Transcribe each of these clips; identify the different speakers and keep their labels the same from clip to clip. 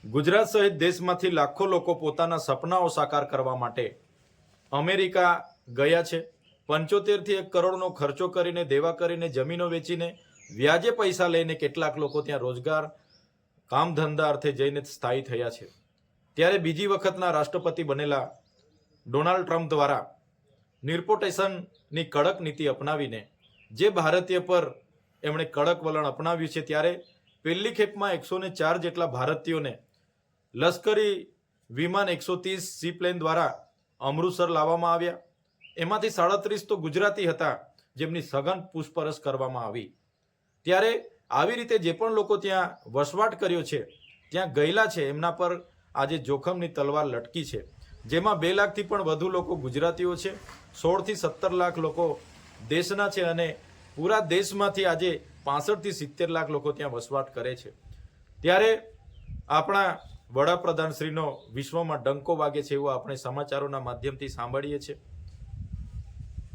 Speaker 1: ગુજરાત સહિત દેશમાંથી લાખો લોકો પોતાના સપનાઓ સાકાર કરવા માટે અમેરિકા ગયા છે। 75 થી 1 કરોડનો ખર્ચો કરીને, દેવા કરીને, જમીનો વેચીને, વ્યાજે પૈસા લઈને કેટલાક લોકો ત્યાં રોજગાર, કામ ધંધા અર્થે જઈને સ્થાયી થયા છે। ત્યારે બીજી વખતના રાષ્ટ્રપતિ બનેલા ડોનાલ્ડ ટ્રમ્પ દ્વારા નિર્પોટેશનની કડક નીતિ અપનાવીને જે ભારતીય પર એમણે કડક વલણ અપનાવ્યું છે, ત્યારે પહેલી ખેપમાં 104 જેટલા ભારતીયોને લશ્કરી વિમાન 130 સીપ્લેન દ્વારા અમૃતસર લાવવામાં આવ્યા। એમાંથી 37 તો ગુજરાતી હતા, જેમની સઘન પૂછપરછ કરવામાં આવી। ત્યારે આવી રીતે જે પણ લોકો ત્યાં વસવાટ કર્યો છે, ત્યાં ગયેલા છે, એમના પર આજે જોખમની તલવાર લટકી છે, જેમાં 2 લાખથી પણ વધુ લોકો ગુજરાતીઓ છે, 16 થી 17 લાખ લોકો દેશના છે અને પૂરા દેશમાંથી આજે 65 થી 70 લાખ લોકો ત્યાં વસવાટ કરે છે। ત્યારે આપણા વડાપ્રધાનશ્રીનો વિશ્વમાં ડંકો વાગે છે એવું આપણે સમાચારોના માધ્યમથી સાંભળીએ છીએ।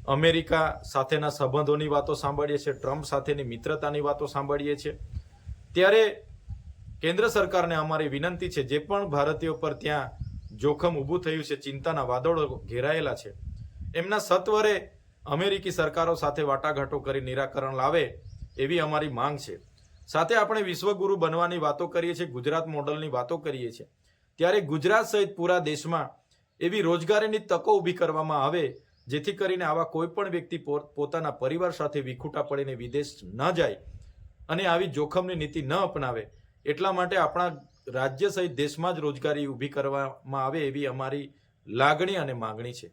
Speaker 1: અમેરિકા સાથેના સંબંધોની વાતો સાંભળીએ છીએ, ટ્રમ્પ સાથેની મિત્રતાની વાતો સાંભળીએ છીએ। ત્યારે કેન્દ્ર સરકારને અમારી વિનંતી છે, જે પણ ભારતીયો પર ત્યાં જોખમ ઊભું થયું છે, ચિંતાના વાદળો ઘેરાયેલા છે, એમના સત્વરે અમેરિકી સરકારો સાથે વાટાઘાટો કરી નિરાકરણ લાવે એવી અમારી માંગ છે। સાથે આપણે વિશ્વગુરુ બનવાની વાતો કરીએ છીએ, ગુજરાત મોડલની વાતો કરીએ છીએ, ત્યારે ગુજરાત સહિત પૂરા દેશમાં એવી રોજગારીની તકો ઊભી કરવામાં આવે, જેથી કરીને આવા કોઈ પણ વ્યક્તિ પોતાના પરિવાર સાથે વિખૂટા પડીને વિદેશ ન જાય અને આવી જોખમની નીતિ ન અપનાવે। એટલા માટે આપણા રાજ્ય સહિત દેશમાં જ રોજગારી ઊભી કરવામાં આવે એવી અમારી લાગણી અને માંગણી છે।